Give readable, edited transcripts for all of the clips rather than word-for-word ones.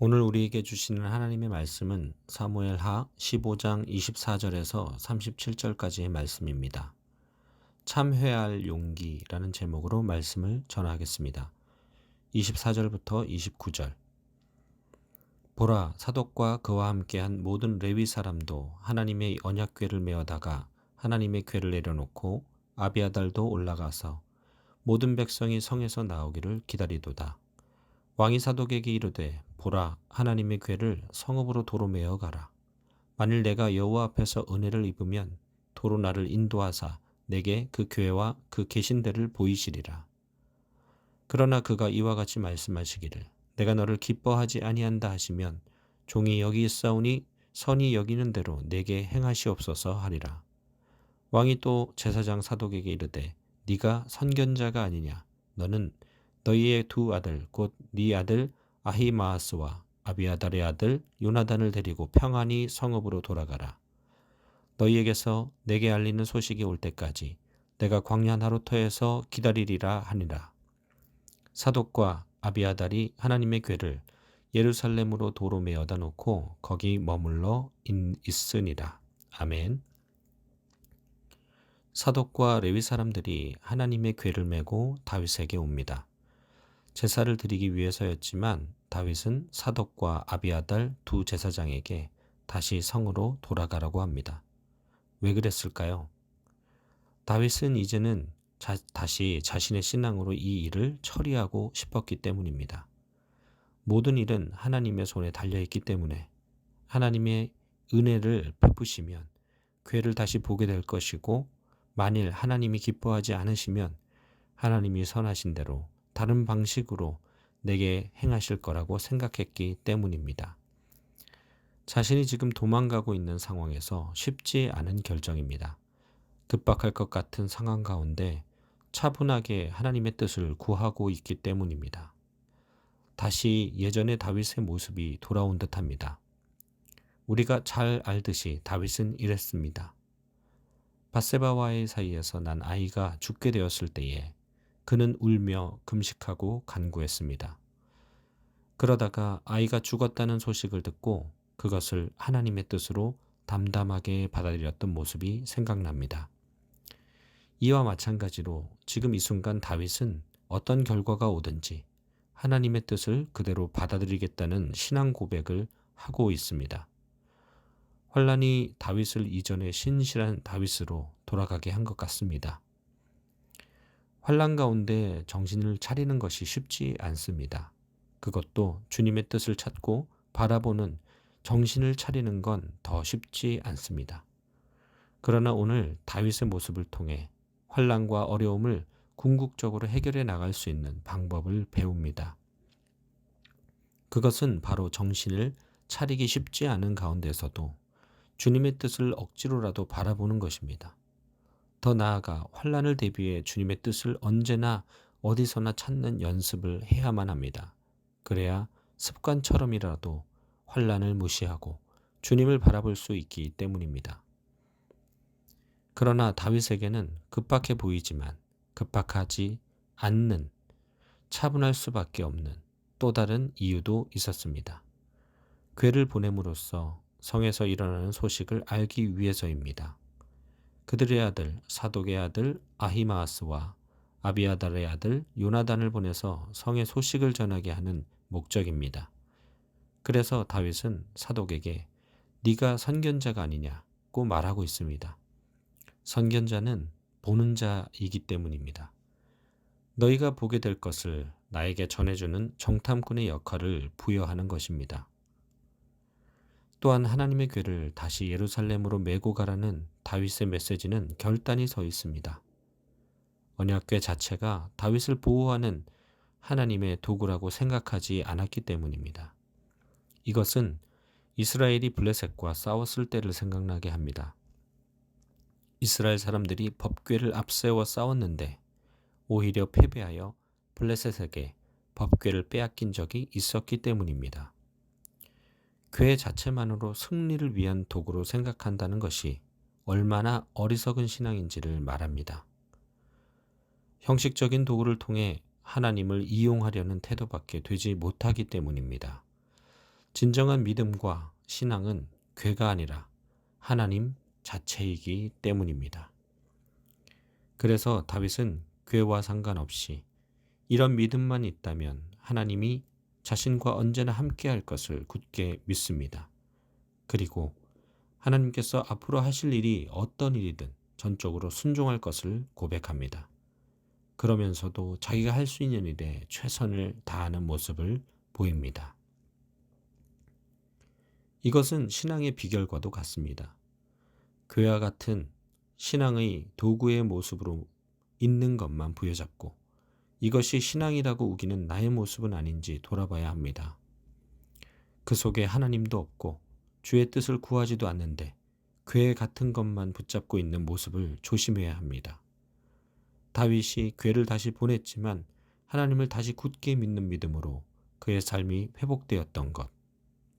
오늘 우리에게 주시는 하나님의 말씀은 사무엘하 15장 24절에서 37절까지의 말씀입니다. 참회할 용기라는 제목으로 말씀을 전하겠습니다. 24절부터 29절. 보라, 사독과 그와 함께한 모든 레위 사람도 하나님의 언약궤를 메어다가 하나님의 궤를 내려놓고 아비아달도 올라가서 모든 백성이 성에서 나오기를 기다리도다. 왕이 사독에게 이르되, 보라, 하나님의 궤를 성읍으로 도로 메어 가라. 만일 내가 여호와 앞에서 은혜를 입으면 도로 나를 인도하사 내게 그 궤와 그 계신 데를 보이시리라. 그러나 그가 이와 같이 말씀하시기를, 내가 너를 기뻐하지 아니한다 하시면 종이 여기 있사오니 선이 여기는 대로 내게 행하시옵소서 하리라. 왕이 또 제사장 사독에게 이르되, 네가 선견자가 아니냐? 너는 너희의 두 아들 곧 네 아들 아히마아스와 아비아달의 아들 요나단을 데리고 평안히 성읍으로 돌아가라. 너희에게서 내게 알리는 소식이 올 때까지 내가 광야 나루터에서 기다리리라 하니라. 사독과 아비아달이 하나님의 궤를 예루살렘으로 도로 메어다 놓고 거기 머물러 있으니라. 아멘. 사독과 레위 사람들이 하나님의 궤를 메고 다윗에게 옵니다. 제사를 드리기 위해서였지만 다윗은 사독과 아비아달 두 제사장에게 다시 성으로 돌아가라고 합니다. 왜 그랬을까요? 다윗은 이제는 다시 자신의 신앙으로 이 일을 처리하고 싶었기 때문입니다. 모든 일은 하나님의 손에 달려있기 때문에 하나님의 은혜를 베푸시면 궤를 다시 보게 될 것이고, 만일 하나님이 기뻐하지 않으시면 하나님이 선하신 대로 다른 방식으로 내게 행하실 거라고 생각했기 때문입니다. 자신이 지금 도망가고 있는 상황에서 쉽지 않은 결정입니다. 급박할 것 같은 상황 가운데 차분하게 하나님의 뜻을 구하고 있기 때문입니다. 다시 예전의 다윗의 모습이 돌아온 듯합니다. 우리가 잘 알듯이 다윗은 이랬습니다. 밧세바와의 사이에서 난 아이가 죽게 되었을 때에 그는 울며 금식하고 간구했습니다. 그러다가 아이가 죽었다는 소식을 듣고 그것을 하나님의 뜻으로 담담하게 받아들였던 모습이 생각납니다. 이와 마찬가지로 지금 이 순간 다윗은 어떤 결과가 오든지 하나님의 뜻을 그대로 받아들이겠다는 신앙 고백을 하고 있습니다. 환란이 다윗을 이전의 신실한 다윗으로 돌아가게 한 것 같습니다. 환란 가운데 정신을 차리는 것이 쉽지 않습니다. 그것도 주님의 뜻을 찾고 바라보는 정신을 차리는 건 더 쉽지 않습니다. 그러나 오늘 다윗의 모습을 통해 환란과 어려움을 궁극적으로 해결해 나갈 수 있는 방법을 배웁니다. 그것은 바로 정신을 차리기 쉽지 않은 가운데서도 주님의 뜻을 억지로라도 바라보는 것입니다. 더 나아가 환란을 대비해 주님의 뜻을 언제나 어디서나 찾는 연습을 해야만 합니다. 그래야 습관처럼이라도 환란을 무시하고 주님을 바라볼 수 있기 때문입니다. 그러나 다윗에게는 급박해 보이지만 급박하지 않는, 차분할 수밖에 없는 또 다른 이유도 있었습니다. 궤를 보냄으로써 성에서 일어나는 소식을 알기 위해서입니다. 그들의 아들 사독의 아들 아히마아스와 아비아달의 아들 요나단을 보내서 성의 소식을 전하게 하는 목적입니다. 그래서 다윗은 사독에게 네가 선견자가 아니냐고 말하고 있습니다. 선견자는 보는 자이기 때문입니다. 너희가 보게 될 것을 나에게 전해주는 정탐꾼의 역할을 부여하는 것입니다. 또한 하나님의 궤를 다시 예루살렘으로 메고 가라는 다윗의 메시지는 결단이 서 있습니다. 언약궤 자체가 다윗을 보호하는 하나님의 도구라고 생각하지 않았기 때문입니다. 이것은 이스라엘이 블레셋과 싸웠을 때를 생각나게 합니다. 이스라엘 사람들이 법궤를 앞세워 싸웠는데 오히려 패배하여 블레셋에게 법궤를 빼앗긴 적이 있었기 때문입니다. 궤 자체만으로 승리를 위한 도구로 생각한다는 것이 얼마나 어리석은 신앙인지를 말합니다. 형식적인 도구를 통해 하나님을 이용하려는 태도밖에 되지 못하기 때문입니다. 진정한 믿음과 신앙은 괴가 아니라 하나님 자체이기 때문입니다. 그래서 다윗은 괴와 상관없이 이런 믿음만 있다면 하나님이 자신과 언제나 함께할 것을 굳게 믿습니다. 그리고 하나님께서 앞으로 하실 일이 어떤 일이든 전적으로 순종할 것을 고백합니다. 그러면서도 자기가 할 수 있는 일에 최선을 다하는 모습을 보입니다. 이것은 신앙의 비결과도 같습니다. 그와 같은 신앙의 도구의 모습으로 있는 것만 부여잡고 이것이 신앙이라고 우기는 나의 모습은 아닌지 돌아봐야 합니다. 그 속에 하나님도 없고 주의 뜻을 구하지도 않는데 괴 같은 것만 붙잡고 있는 모습을 조심해야 합니다. 다윗이 괴를 다시 보냈지만 하나님을 다시 굳게 믿는 믿음으로 그의 삶이 회복되었던 것,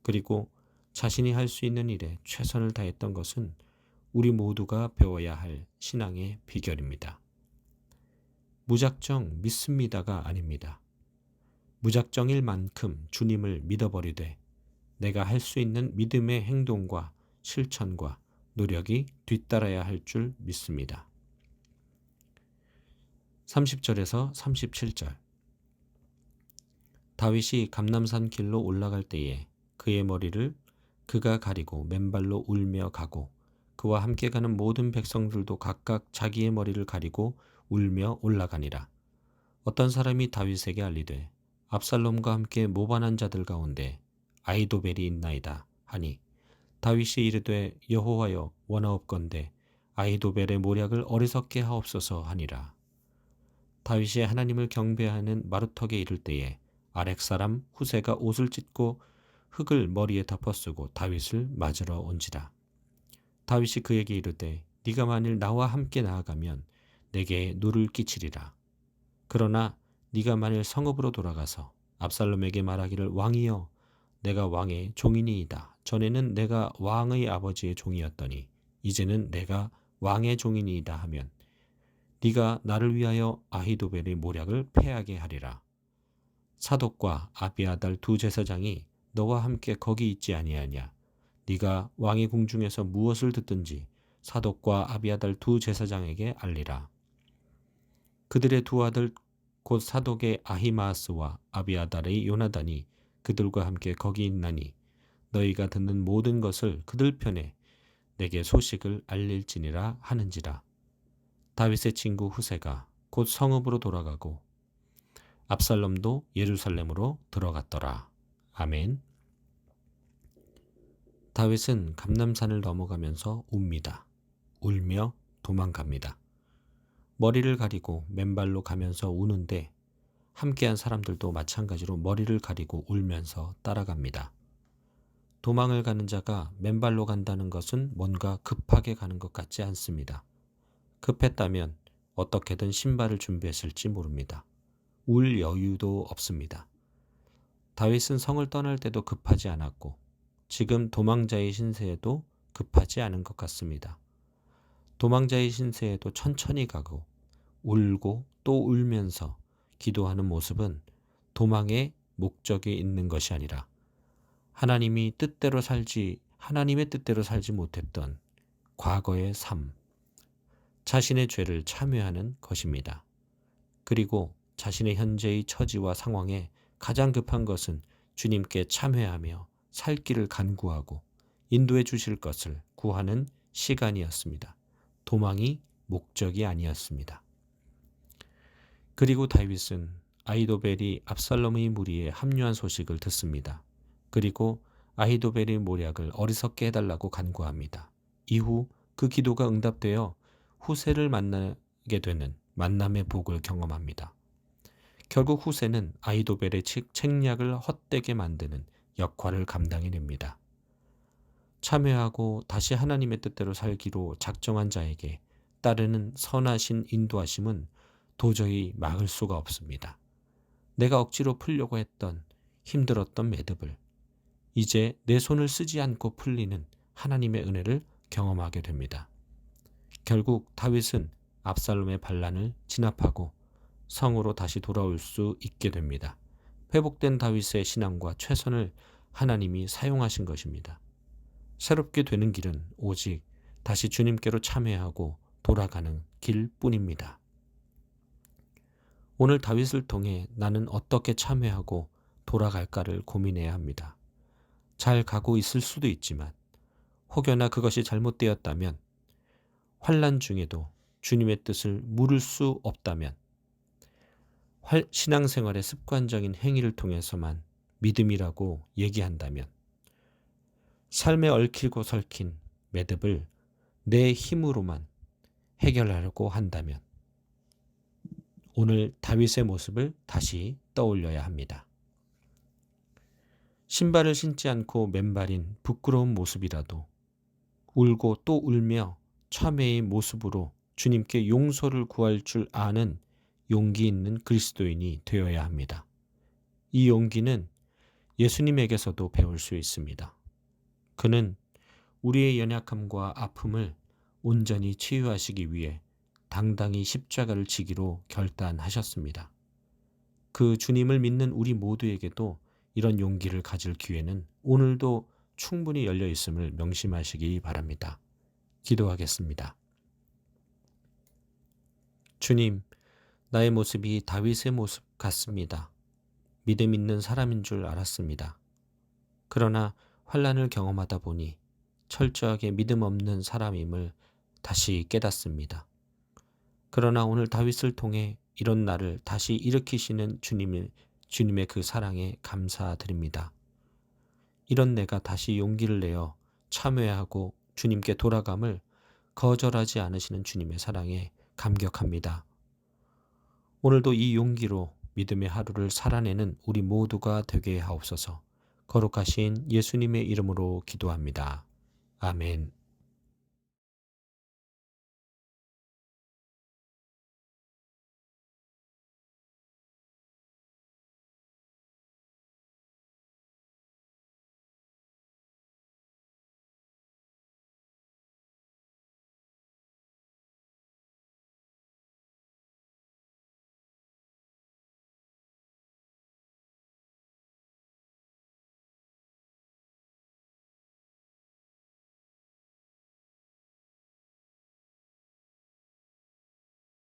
그리고 자신이 할 수 있는 일에 최선을 다했던 것은 우리 모두가 배워야 할 신앙의 비결입니다. 무작정 믿습니다가 아닙니다. 무작정일 만큼 주님을 믿어버리되 내가 할 수 있는 믿음의 행동과 실천과 노력이 뒤따라야 할 줄 믿습니다. 30절에서 37절. 다윗이 감람산 길로 올라갈 때에 그의 머리를 그가 가리고 맨발로 울며 가고 그와 함께 가는 모든 백성들도 각각 자기의 머리를 가리고 울며 올라가니라. 어떤 사람이 다윗에게 알리되 압살롬과 함께 모반한 자들 가운데 아히도벨이 있나이다 하니 다윗이 이르되 여호와여 원하옵건대 아히도벨의 모략을 어리석게 하옵소서 하니라. 다윗이 하나님을 경배하는 마루턱에 이를 때에 아렉 사람 후세가 옷을 찢고 흙을 머리에 덮어쓰고 다윗을 맞으러 온지라. 다윗이 그에게 이르되 네가 만일 나와 함께 나아가면 내게 누를 끼치리라. 그러나 네가 만일 성읍으로 돌아가서 압살롬에게 말하기를 왕이여 내가 왕의 종이니이다. 전에는 내가 왕의 아버지의 종이었더니 이제는 내가 왕의 종이니이다 하면 네가 나를 위하여 아히도벨의 모략을 패하게 하리라. 사독과 아비아달 두 제사장이 너와 함께 거기 있지 아니하냐. 네가 왕의 궁중에서 무엇을 듣든지 사독과 아비아달 두 제사장에게 알리라. 그들의 두 아들 곧 사독의 아히마아스와 아비아달의 요나단이 그들과 함께 거기 있나니 너희가 듣는 모든 것을 그들 편에 내게 소식을 알릴지니라 하는지라. 다윗의 친구 후세가 곧 성읍으로 돌아가고 압살롬도 예루살렘으로 들어갔더라. 아멘. 다윗은 감람산을 넘어가면서 웁니다. 울며 도망갑니다. 머리를 가리고 맨발로 가면서 우는데 함께한 사람들도 마찬가지로 머리를 가리고 울면서 따라갑니다. 도망을 가는 자가 맨발로 간다는 것은 뭔가 급하게 가는 것 같지 않습니다. 급했다면 어떻게든 신발을 준비했을지 모릅니다. 울 여유도 없습니다. 다윗은 성을 떠날 때도 급하지 않았고 지금 도망자의 신세에도 급하지 않은 것 같습니다. 도망자의 신세에도 천천히 가고 울고 또 울면서 기도하는 모습은 도망의 목적이 있는 것이 아니라 하나님의 뜻대로 살지 못했던 과거의 삶, 자신의 죄를 참회하는 것입니다. 그리고 자신의 현재의 처지와 상황에 가장 급한 것은 주님께 참회하며 살 길을 간구하고 인도해 주실 것을 구하는 시간이었습니다. 도망이 목적이 아니었습니다. 그리고 다윗은 아히도벨이 압살롬의 무리에 합류한 소식을 듣습니다. 그리고 아히도벨의 모략을 어리석게 해달라고 간구합니다. 이후 그 기도가 응답되어 후세를 만나게 되는 만남의 복을 경험합니다. 결국 후세는 아히도벨의 책략을 헛되게 만드는 역할을 감당해냅니다. 참회하고 다시 하나님의 뜻대로 살기로 작정한 자에게 따르는 선하신 인도하심은 도저히 막을 수가 없습니다. 내가 억지로 풀려고 했던 힘들었던 매듭을 이제 내 손을 쓰지 않고 풀리는 하나님의 은혜를 경험하게 됩니다. 결국 다윗은 압살롬의 반란을 진압하고 성으로 다시 돌아올 수 있게 됩니다. 회복된 다윗의 신앙과 최선을 하나님이 사용하신 것입니다. 새롭게 되는 길은 오직 다시 주님께로 참회하고 돌아가는 길뿐입니다. 오늘 다윗을 통해 나는 어떻게 참회하고 돌아갈까를 고민해야 합니다. 잘 가고 있을 수도 있지만 혹여나 그것이 잘못되었다면, 환난 중에도 주님의 뜻을 물을 수 없다면, 신앙생활의 습관적인 행위를 통해서만 믿음이라고 얘기한다면, 삶에 얽히고 설킨 매듭을 내 힘으로만 해결하려고 한다면 오늘 다윗의 모습을 다시 떠올려야 합니다. 신발을 신지 않고 맨발인 부끄러운 모습이라도 울고 또 울며 참회의 모습으로 주님께 용서를 구할 줄 아는 용기 있는 그리스도인이 되어야 합니다. 이 용기는 예수님에게서도 배울 수 있습니다. 그는 우리의 연약함과 아픔을 온전히 치유하시기 위해 당당히 십자가를 지기로 결단하셨습니다. 그 주님을 믿는 우리 모두에게도 이런 용기를 가질 기회는 오늘도 충분히 열려 있음을 명심하시기 바랍니다. 기도하겠습니다. 주님, 나의 모습이 다윗의 모습 같습니다. 믿음 있는 사람인 줄 알았습니다. 그러나 환난을 경험하다 보니 철저하게 믿음 없는 사람임을 다시 깨닫습니다. 그러나 오늘 다윗을 통해 이런 나를 다시 일으키시는 주님의 그 사랑에 감사드립니다. 이런 내가 다시 용기를 내어 참회하고 주님께 돌아감을 거절하지 않으시는 주님의 사랑에 감격합니다. 오늘도 이 용기로 믿음의 하루를 살아내는 우리 모두가 되게 하옵소서. 거룩하신 예수님의 이름으로 기도합니다. 아멘.